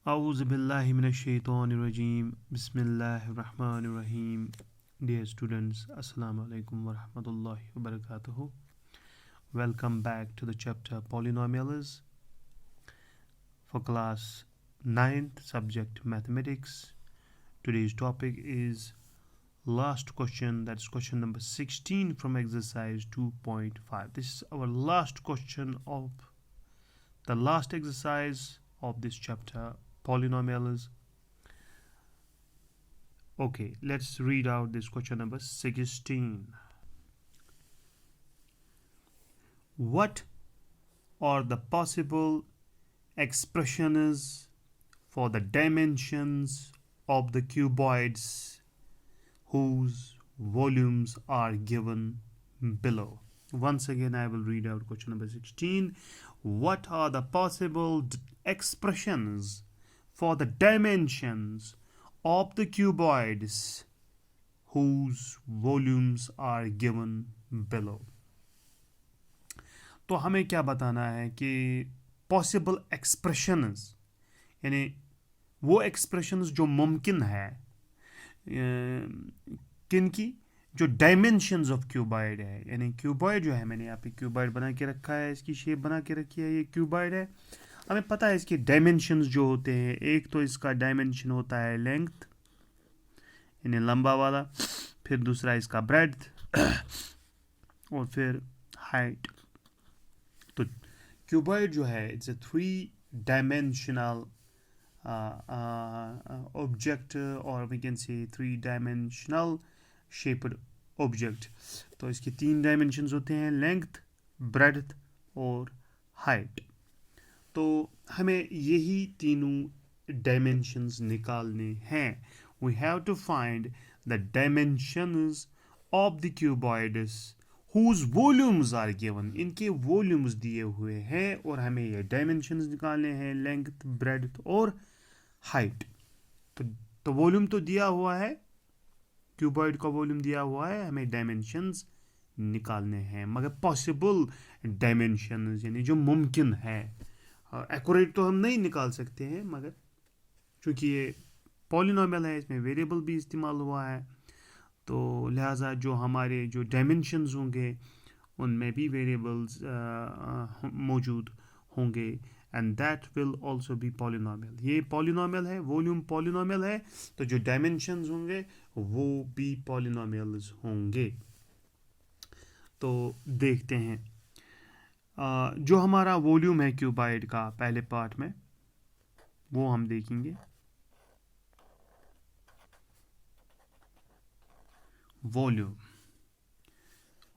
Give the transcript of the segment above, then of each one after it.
A'udhu billahi minash shaitanir rajim. Bismillahir rahmanir rahim. Dear students, Assalamu alaikum wa rahmatullahi wa barakatuhu. Welcome back to the chapter Polynomials for class 9th, subject Mathematics. Today's topic is last question, that's question number 16 from exercise 2.5. This is our last question of the last exercise of this chapter, Polynomials. Okay, let's read out this question number 16. What are the possible expressions for the dimensions of the cuboids whose volumes are given below? Once again, I will read out question number 16. What are the possible expressions for the dimensions of the cuboids whose volumes are given below? तो हमें क्या बताना है कि possible expressions यानी वो expressions जो मुमकिन है किन की, जो डायमेंशंस ऑफ क्यूबॉइड है, यानी क्यूबॉइड जो है, मैंने यहाँ पे क्यूबॉइड बना के रखा है, इसकी शेप बना के रखी है, ये क्यूबॉइड है। हमें पता है इसके डायमेंशंस जो होते हैं, एक तो इसका डायमेंशन होता है लेंथ यानी लंबा वाला, फिर दूसरा इसका ब्रेड्थ और फिर हाइट। तो क्यूबॉइड जो है it's a 3 dimensional object, or we can say 3 dimensional shaped object. तो इसके 3 डायमेंशंस होते हैं, लेंथ, ब्रेड्थ और हाइट। तो हमें यही तीनों डायमेंशंस निकालने हैं। We have to find the dimensions of the cuboids whose volumes are given. इनके वॉल्यूम्स दिए हुए हैं और हमें ये डायमेंशंस निकालने हैं, लेंथ, ब्रेड्थ और हाइट। तो वॉल्यूम तो दिया हुआ है, क्यूबॉइड का वॉल्यूम दिया हुआ है, हमें डायमेंशंस निकालने हैं, मगर पॉसिबल डायमेंशंस यानी जो मुमकिन है। एक्यूरेट तो हम नहीं निकाल सकते हैं, मगर चूँकि ये पॉलिनोमियल है, इसमें वेरिएबल भी इस्तेमाल हुआ है, तो लिहाजा जो हमारे जो डायमेंशंस होंगे उनमें भी वेरिएबल्स मौजूद होंगे, and that will also be polynomial. ये पॉलिनोमियल है, वॉल्यूम पॉलिनोमियल है, तो जो डायमेंशंस होंगे वो भी पॉलिनोमियल्स होंगे। तो देखते हैं जो हमारा वॉल्यूम है क्यूबॉइड का पहले पार्ट में, वो हम देखेंगे। वॉल्यूम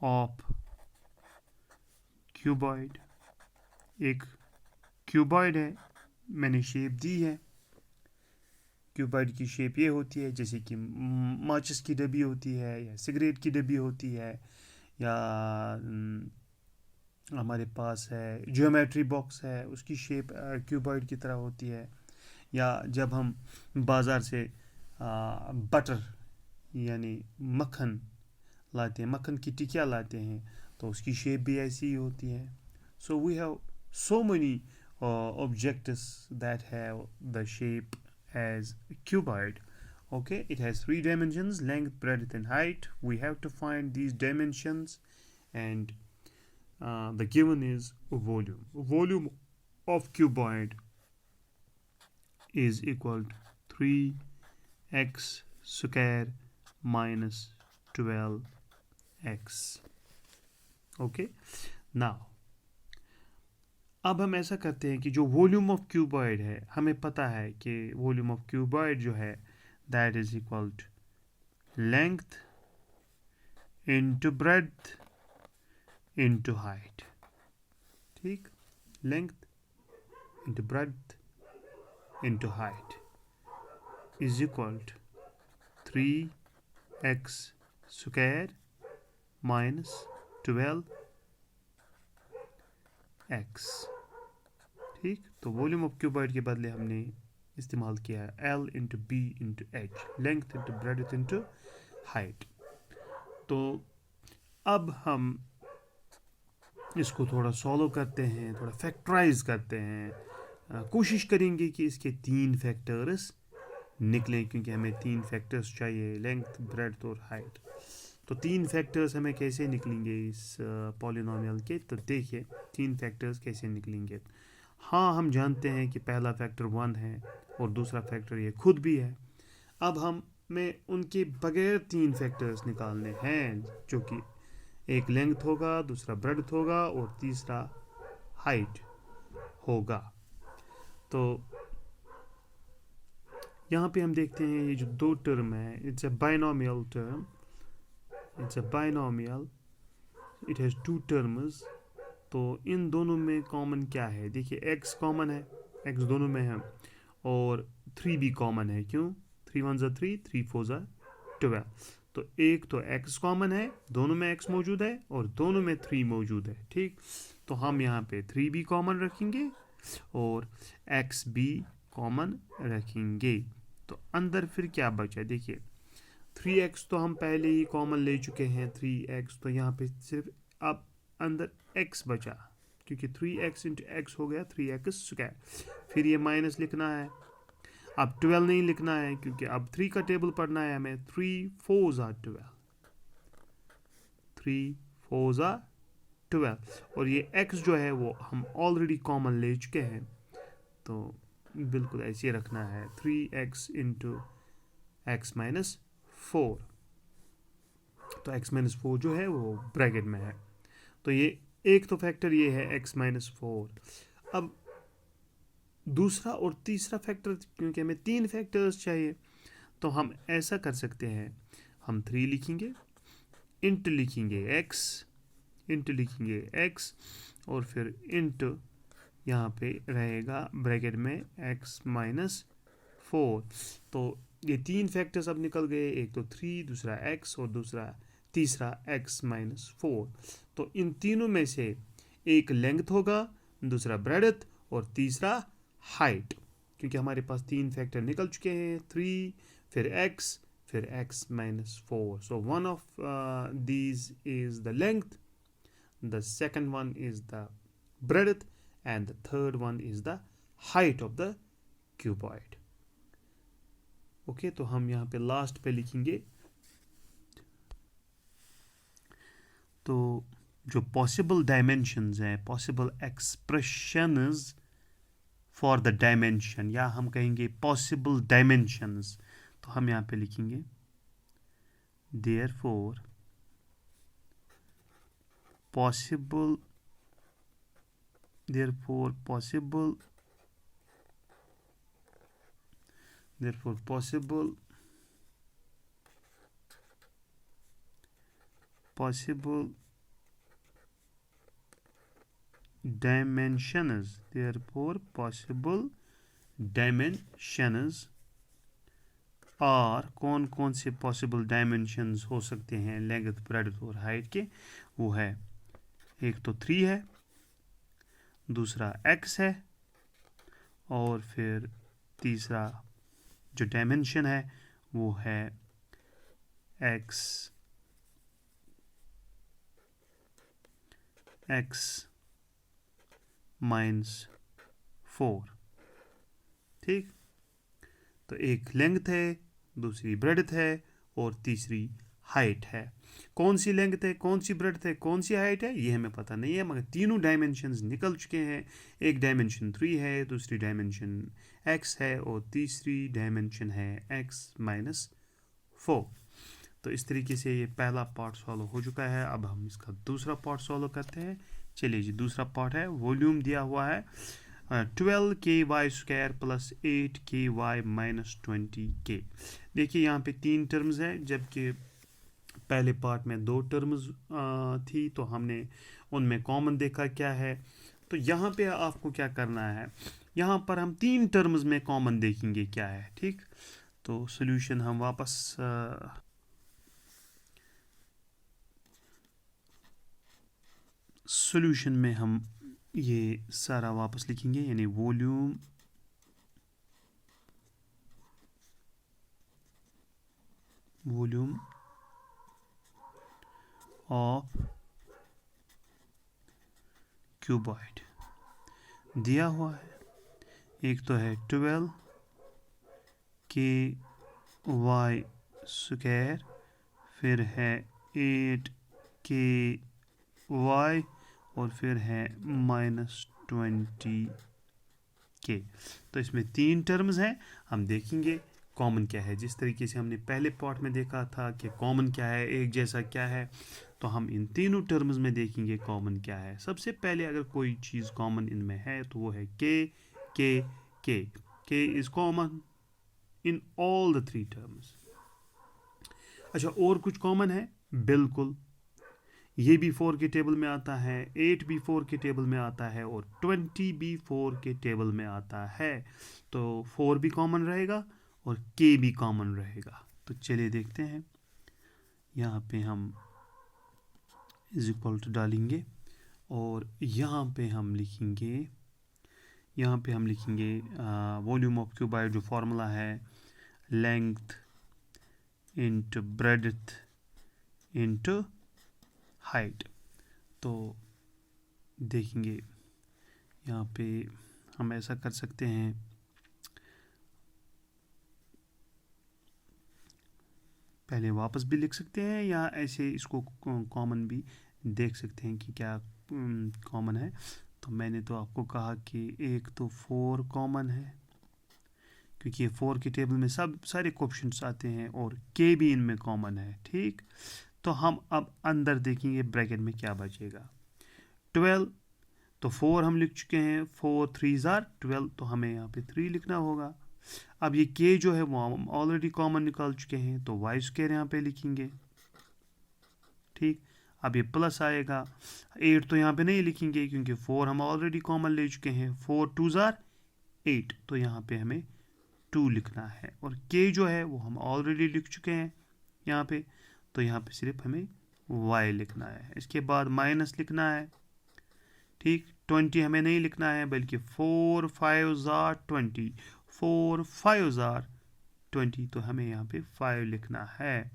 ऑफ क्यूबॉइड, एक क्यूबॉइड है, मैंने शेप दी है। क्यूबॉइड की शेप ये होती है जैसे कि माचिस की डब्बी होती है, या सिगरेट की डब्बी होती है, या हमारे पास है ज्योमेट्री बॉक्स है, उसकी शेप क्यूबॉइड की तरह होती है। या जब हम बाज़ार से बटर यानी मक्खन लाते हैं, मक्खन की टिकिया लाते हैं, तो उसकी शेप भी ऐसी ही होती है। So we have so many objects that have the shape as cuboid. Okay, it has 3 dimensions, length, breadth and height. We have to find these dimensions, and the given is volume. Volume of cuboid is equal to 3x square minus 12x. Okay, now अब हम ऐसा करते हैं कि जो volume of cuboid है, हमें पता है कि वॉल्यूम ऑफ क्यूबॉइड जो है that is equal to length into breadth into height. ठीक, length into breadth into height is equal to 3x square minus 12x। ठीक, तो वॉल्यूम ऑफ क्यूबॉइड के बदले हमने इस्तेमाल किया है L into B into H, length into breadth into height. तो अब हम इसको थोड़ा सॉल्व करते हैं, थोड़ा फैक्टराइज करते हैं, कोशिश करेंगे कि इसके 3 फैक्टर्स निकलें, क्योंकि हमें 3 फैक्टर्स चाहिए, लेंथ, ब्रेड्थ और हाइट। तो 3 फैक्टर्स हमें कैसे निकलेंगे इस पॉलिनोमियल के, तो देखिए 3 फैक्टर्स कैसे निकलेंगे। हाँ, हम जानते हैं कि पहला फैक्टर 1 है और दूसरा फैक्टर ये खुद भी है। अब हमें उनके बगैर 3 फैक्टर्स निकालने हैं, जो कि एक लेंथ होगा, दूसरा ब्रेड्थ होगा और तीसरा हाइट होगा। तो यहाँ पे हम देखते हैं ये जो 2 टर्म है, it's a binomial term, it's a binomial, it has 2 terms. तो इन दोनों में कॉमन क्या है, देखिए x कॉमन है, x दोनों में है, और 3 भी कॉमन है। क्यों? 3 1 ज़ा 3, 3 4 ज़ा 12। तो एक तो x कॉमन है, दोनों में x मौजूद है और दोनों में 3 मौजूद है। ठीक, तो हम यहाँ पे 3 भी कॉमन रखेंगे और x भी कॉमन रखेंगे। तो अंदर फिर क्या बचा, देखिए 3x तो हम पहले ही कॉमन ले चुके हैं, 3x, तो यहाँ पे सिर्फ अब अंदर x बचा, क्योंकि 3x इंटू x हो गया 3x स्क्वायर। फिर ये माइनस लिखना है, अब 12 नहीं लिखना है, क्योंकि अब 3 का टेबल पढ़ना है हमें। 3 4 ज़ा 12, 3 4 ज़ा 12, और ये x जो है वो हम ऑलरेडी कॉमन ले चुके हैं, तो बिल्कुल ऐसे रखना है, 3x इंटू x माइनस 4। तो x माइनस 4 जो है वो ब्रैकेट में है। तो ये एक तो फैक्टर ये है x माइनस 4। अब दूसरा और तीसरा फैक्टर, क्योंकि हमें 3 फैक्टर्स चाहिए, तो हम ऐसा कर सकते हैं, हम 3 लिखेंगे, इंट लिखेंगे x, इंट लिखेंगे x, और फिर इंट यहाँ पे रहेगा ब्रैकेट में x माइनस 4। तो ये 3 फैक्टर्स अब निकल गए, एक तो 3, दूसरा x और तीसरा x माइनस 4। तो इन तीनों में से एक लेंथ होगा, दूसरा ब्रेड्थ और तीसरा हाइट, क्योंकि हमारे पास 3 फैक्टर निकल चुके हैं, 3 फिर x फिर x minus 4। So one of these is the length, the second one is the breadth, and the third one is the height of the cuboid. Okay, तो हम यहाँ पे लास्ट पे लिखेंगे, तो जो पॉसिबल डायमेंशंस हैं, possible expressions for the dimension, या हम कहेंगे पॉसिबल डायमेंशंस, तो हम यहाँ पे लिखेंगे therefore possible therefore possible dimensions, therefore possible dimensions, और कौन कौन से पॉसिबल डायमेंशंस हो सकते हैं लेंथ, ब्रेड्थ और हाइट के, वो है, एक तो 3 है, दूसरा x है, और फिर तीसरा जो डायमेंशन है वो है x माइनस 4। ठीक, तो एक लेंथ है, दूसरी ब्रेड्थ है और तीसरी हाइट है। कौन सी लेंथ है, कौन सी ब्रेड्थ है, कौन सी हाइट है, ये हमें पता नहीं है, मगर तीनों डायमेंशंस निकल चुके हैं। एक डायमेंशन 3 है, दूसरी डायमेंशन x है और तीसरी डायमेंशन है x माइनस 4। तो इस तरीके से ये पहला पार्ट सॉल्व हो चुका है। अब हम इसका दूसरा पार्ट सॉल्व करते हैं। चलिए जी, दूसरा पार्ट है, वॉल्यूम दिया हुआ है 12ky square plus 8ky minus 20k। देखिए यहाँ पे 3 टर्म्स हैं, जबकि पहले पार्ट में 2 टर्म्स थी, तो हमने उनमें कॉमन देखा क्या है। तो यहाँ पे आपको क्या करना है, यहाँ पर हम 3 टर्म्स में कॉमन देखेंगे क्या है। ठीक, तो सॉल्यूशन हम वापस सॉल्यूशन में हम ये सारा वापस लिखेंगे, यानी वॉल्यूम ऑफ क्यूबॉइड दिया हुआ है, एक तो है 12 के वाई स्क्वायर, फिर है 8 के वाई, और फिर है -20 के। तो इसमें 3 टर्म्स हैं। हम देखेंगे कॉमन क्या है। जिस तरीके से हमने पहले पार्ट में देखा था कि कॉमन क्या है, एक जैसा क्या है, तो हम इन तीनों टर्म्स में देखेंगे कॉमन क्या है। सबसे पहले अगर कोई चीज़ कॉमन इनमें है तो वो है के के is common in all the 3 terms. अच्छा, और कुछ कॉमन है? बिल्कुल, ये भी 4 के टेबल में आता है, 8 भी 4 के टेबल में आता है, और 20 भी 4 के टेबल में आता है। तो 4 भी कॉमन रहेगा और के भी कॉमन रहेगा। तो चलिए देखते हैं। यहाँ पे हम इज इक्वल टू डालेंगे और यहाँ पे हम लिखेंगे वॉल्यूम ऑफ क्यूबाइड, जो फार्मूला है length into breadth into height. तो देखेंगे यहाँ पे हम ऐसा कर सकते हैं, पहले वापस भी लिख सकते हैं या ऐसे इसको कॉमन भी देख सकते हैं कि क्या कॉमन है। तो मैंने तो आपको कहा कि एक तो 4 कॉमन है, क्योंकि ये 4 के टेबल में सब सारे कोएफिशिएंट्स आते हैं, और के भी इनमें कॉमन है। ठीक, तो हम अब अंदर देखेंगे ब्रैकेट में क्या बचेगा। 12, तो 4 हम लिख चुके हैं, 4 3s are 12, तो हमें यहाँ पे 3 लिखना होगा। अब ये के जो है वो हम ऑलरेडी कॉमन निकाल चुके हैं, तो वाई स्क्वायर यहाँ पे लिखेंगे। ठीक, अब ये प्लस आएगा। 8 तो यहाँ पे नहीं लिखेंगे क्योंकि 4 हम ऑलरेडी कॉमन ले चुके हैं। 4 2s are 8, तो यहाँ पे हमें 2 लिखना है, और के जो है वो हम ऑलरेडी लिख चुके हैं यहाँ पे, तो यहाँ पे सिर्फ हमें y लिखना है। इसके बाद माइनस लिखना है। ठीक, 20 हमें नहीं लिखना है, बल्कि 4 5s are 20, 4 5s are 20, तो हमें यहाँ पे 5 लिखना है।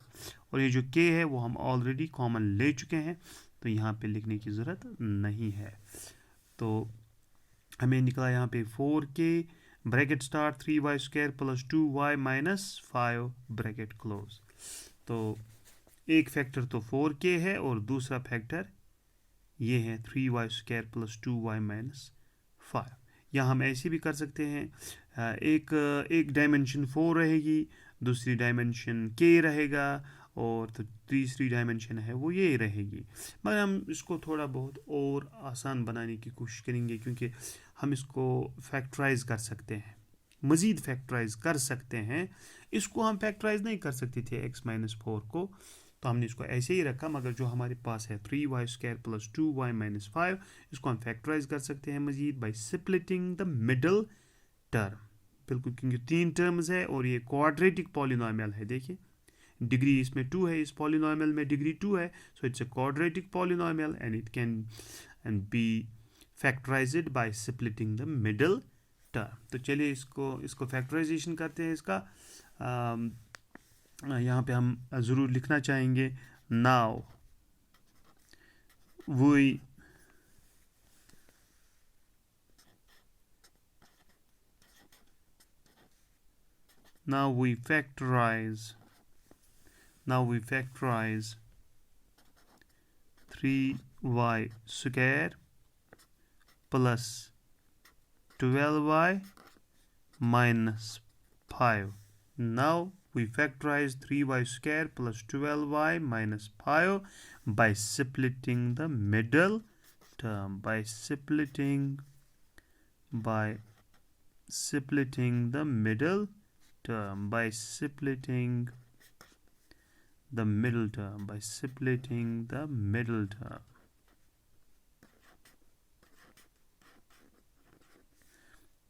और ये जो k है वो हम ऑलरेडी कॉमन ले चुके हैं, तो यहाँ पे लिखने की ज़रूरत नहीं है। तो हमें निकला यहाँ पे 4k bracket start 3y square plus 2y minus 5 bracket close. तो एक फैक्टर तो 4k है और दूसरा फैक्टर ये है 3y square plus 2y minus 5। या हम ऐसे भी कर सकते हैं, एक डायमेंशन 4 रहेगी, दूसरी डायमेंशन k रहेगा, और तो तीसरी डायमेंशन है वो ये रहेगी। मगर हम इसको थोड़ा बहुत और आसान बनाने की कोशिश करेंगे, क्योंकि हम इसको फैक्टराइज कर सकते हैं, मज़ीद फैक्टराइज कर सकते हैं। इसको हम फैक्टराइज नहीं कर सकते थे x माइनस 4 को, तो हमने इसको ऐसे ही रखा। मगर जो हमारे पास है 3y square plus 2y minus 5, इसको हम फैक्टराइज कर सकते हैं मज़ीद bye splitting the middle term. बिल्कुल, क्योंकि 3 टर्म्स है और ये क्वाड्रेटिक पॉलिनोमियल है। देखिए, डिग्री इसमें 2 है, इस पॉलिनोमियल में डिग्री 2 है, so it's a quadratic polynomial and it can and be factorized by splitting the middle term. तो चलिए इसको फैक्टराइजेशन करते हैं इसका। यहाँ पे हम ज़रूर लिखना चाहेंगे now we factorize 3y square plus 12y minus 5. Now we factorize 3y square plus 12y minus 5 by splitting the middle term, by splitting the middle term, by splitting the middle term, by splitting the middle term.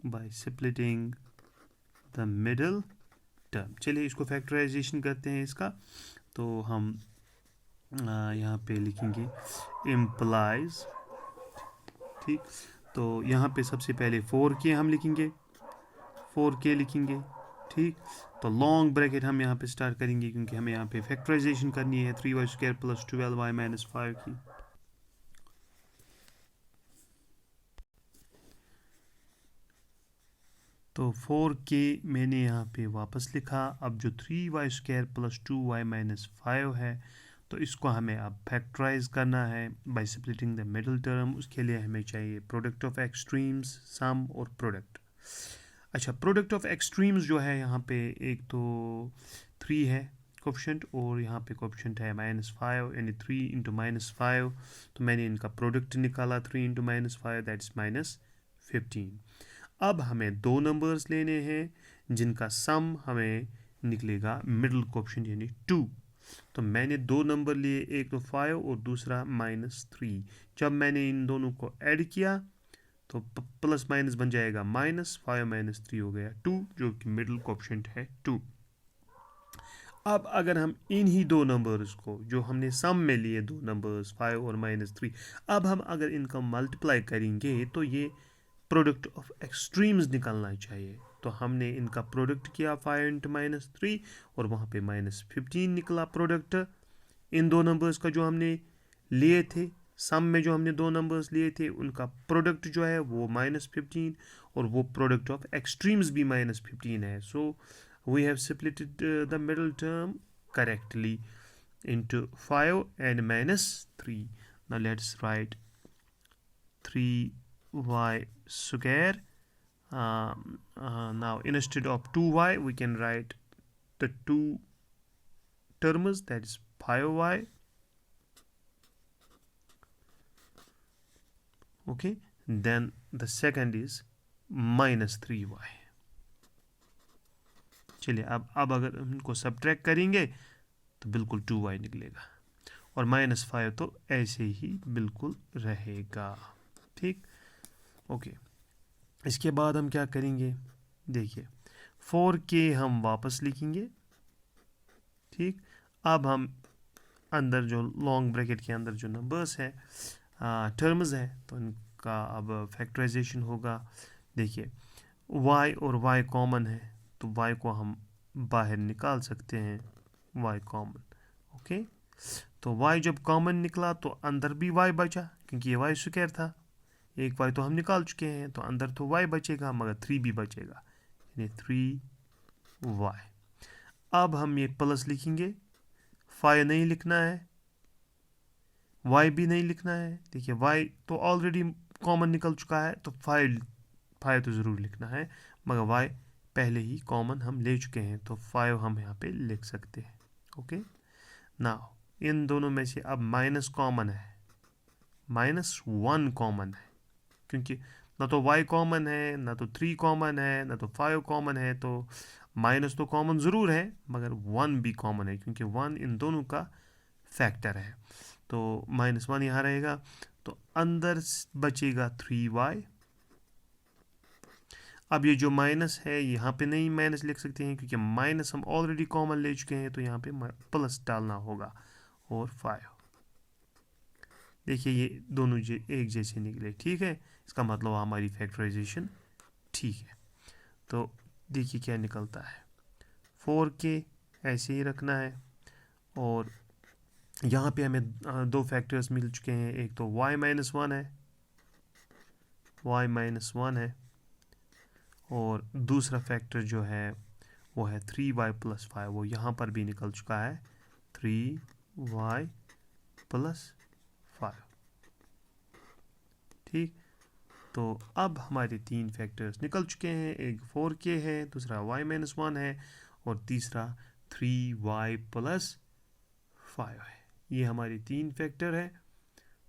By splitting the middle term. चलिए इसको factorisation करते हैं इसका। तो हम यहाँ पे लिखेंगे implies। ठीक, तो यहाँ पे सबसे पहले 4k हम लिखेंगे, 4k लिखेंगे। ठीक, तो लॉन्ग ब्रैकेट हम यहाँ पे स्टार्ट करेंगे, क्योंकि हमें यहाँ पे फैक्टराइजेशन करनी है 3y square plus 12y minus 5 की। तो 4k मैंने यहाँ पे वापस लिखा। अब जो 3y² प्लस 2y माइनस 5 है, तो इसको हमें अब फैक्टराइज करना है bye splitting the middle term. उसके लिए हमें चाहिए प्रोडक्ट ऑफ एक्सट्रीम्स, सम और प्रोडक्ट। अच्छा, प्रोडक्ट ऑफ एक्सट्रीम्स जो है यहाँ पे एक तो 3 है कोफिशिएंट, और यहाँ पे कोफिशिएंट है -5, यानी 3 इंटू -5। तो मैंने इनका प्रोडक्ट निकाला 3 इंटू -5, दैट इज -15। अब हमें दो नंबर्स लेने हैं जिनका सम हमें निकलेगा मिडिल कोफिशिएंट यानी 2। तो मैंने दो नंबर लिए, एक तो 5 और दूसरा -3। जब मैंने इन दोनों को ऐड किया तो प्लस माइनस बन जाएगा -5 -3 हो गया 2, जो कि मिडिल कोफिशिएंट है 2। अब अगर हम इन्हीं दो नंबर्स को, जो हमने सम में लिए दो नंबर्स 5 और -3, अब हम अगर इनका मल्टीप्लाई करेंगे तो ये प्रोडक्ट ऑफ एक्सट्रीम्स निकलना चाहिए। तो हमने इनका प्रोडक्ट किया 5 इंटू -3, और वहाँ पे -15 निकला प्रोडक्ट इन दो नंबर्स का जो हमने लिए थे। सम में जो हमने दो नंबर्स लिए थे उनका प्रोडक्ट जो है वो -15, और वो प्रोडक्ट ऑफ एक्सट्रीम्स भी -15 है। So we have splitted the middle term correctly into 5 and -3. Now let's write 3y square. Now instead of 2y we can write the two terms, that is 5y. Okay, then the second is -3y. चलिए अब अगर हम इनको subtract करेंगे तो बिल्कुल 2y निकलेगा, और -5 तो ऐसे ही बिल्कुल रहेगा। ठीक, ओके। इसके बाद हम क्या करेंगे, देखिए 4k हम वापस लिखेंगे। ठीक, अब हम अंदर जो लॉन्ग ब्रैकेट के अंदर जो नंबर्स है, टर्म्स है, तो इनका अब फैक्टराइजेशन होगा। देखिए y और y कॉमन है, तो y को हम बाहर निकाल सकते हैं, y कॉमन। ओके, तो y जब कॉमन निकला तो अंदर भी y बचा, क्योंकि ये y स्क्वायर था। एक y तो हम निकाल चुके हैं, तो अंदर तो y बचेगा, मगर 3 भी बचेगा, यानी 3y। अब हम ये प्लस लिखेंगे, 5 नहीं लिखना है, y भी नहीं लिखना है। देखिए y तो ऑलरेडी कॉमन निकल चुका है, तो 5 तो ज़रूर लिखना है, मगर y पहले ही कॉमन हम ले चुके हैं, तो 5 हम यहाँ पे लिख सकते हैं। ओके, नाउ इन दोनों में से अब माइनस कॉमन है, -1 कॉमन है, क्योंकि ना तो y कॉमन है, ना तो 3 कॉमन है, ना तो 5 कॉमन है, तो माइनस तो कॉमन ज़रूर है, मगर 1 भी कॉमन है, क्योंकि 1 इन दोनों का फैक्टर है। तो -1 यहाँ रहेगा, तो अंदर बचेगा 3y। अब ये जो माइनस है यहाँ पे नहीं माइनस लिख सकते हैं, क्योंकि माइनस हम ऑलरेडी कॉमन ले चुके हैं, तो यहाँ पे प्लस डालना होगा, और 5। देखिए ये दोनों एक जैसे निकले। ठीक है, इसका मतलब हमारी फैक्टराइजेशन ठीक है। तो देखिए क्या निकलता है, 4k ऐसे ही रखना है, और यहाँ पे हमें दो फैक्टर्स मिल चुके हैं, एक तो y -1 है, और दूसरा फैक्टर जो है वो है 3y + 5, वो यहाँ पर भी निकल चुका है, 3y + 5। ठीक, तो अब हमारे तीन फैक्टर्स निकल चुके हैं, एक 4k है, दूसरा y -1 है, और तीसरा 3y + 5 है। ये हमारे तीन फैक्टर है,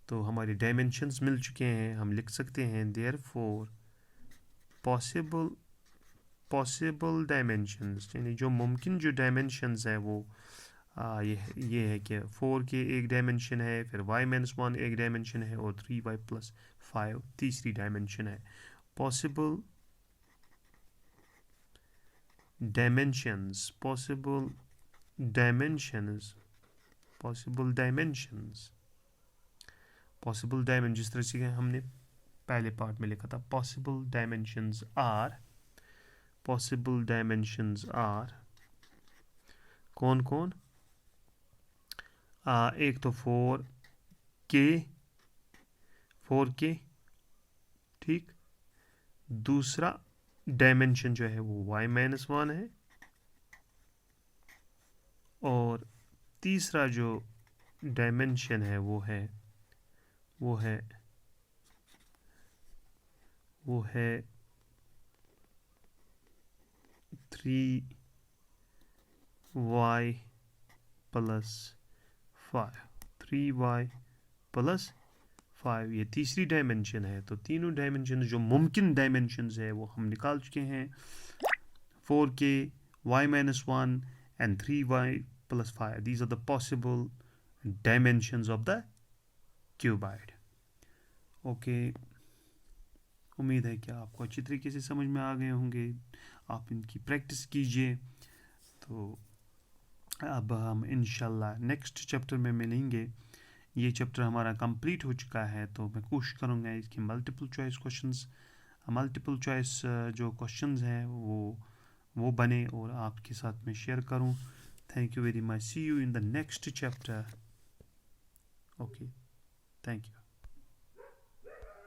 तो हमारे डायमेंशंस मिल चुके हैं। हम लिख सकते हैं देयरफॉर पॉसिबल डायमेंशंस, यानी जो मुमकिन जो डायमेंशंस है वो ये है कि 4k एक डायमेंशन है, फिर y -1 एक डायमेंशन है, और 3y + 5 तीसरी डायमेंशन है। पॉसिबल डायमेंशंस जिस तरह से हमने पहले पार्ट में लिखा था, पॉसिबल डायमेंशंस आर कौन कौन, एक तो 4k, ठीक, दूसरा डायमेंशन जो है वो y-1 है, और तीसरा जो डायमेंशन है वो है वो है वो है 3y प्लस 5, 3y प्लस 5, ये तीसरी डायमेंशन है। तो तीनों डायमेंशन जो मुमकिन डायमेंशंस है वो हम निकाल चुके हैं, 4k, y-1 and 3y plus 5. These are the possible dimensions of the cuboid. Okay, उम्मीद है कि आपको अच्छी तरीके से समझ में आ गए होंगे। आप इनकी प्रैक्टिस कीजिए। तो अब हम इंशाल्लाह नेक्स्ट चैप्टर में मिलेंगे। ये चैप्टर हमारा कंप्लीट हो चुका है, तो मैं कोशिश करूँगा इसके मल्टीपल चॉइस जो क्वेश्चंस हैं वो बने और आपके साथ में शेयर करूँ। Thank you very much. See you in the next chapter. Okay, thank you.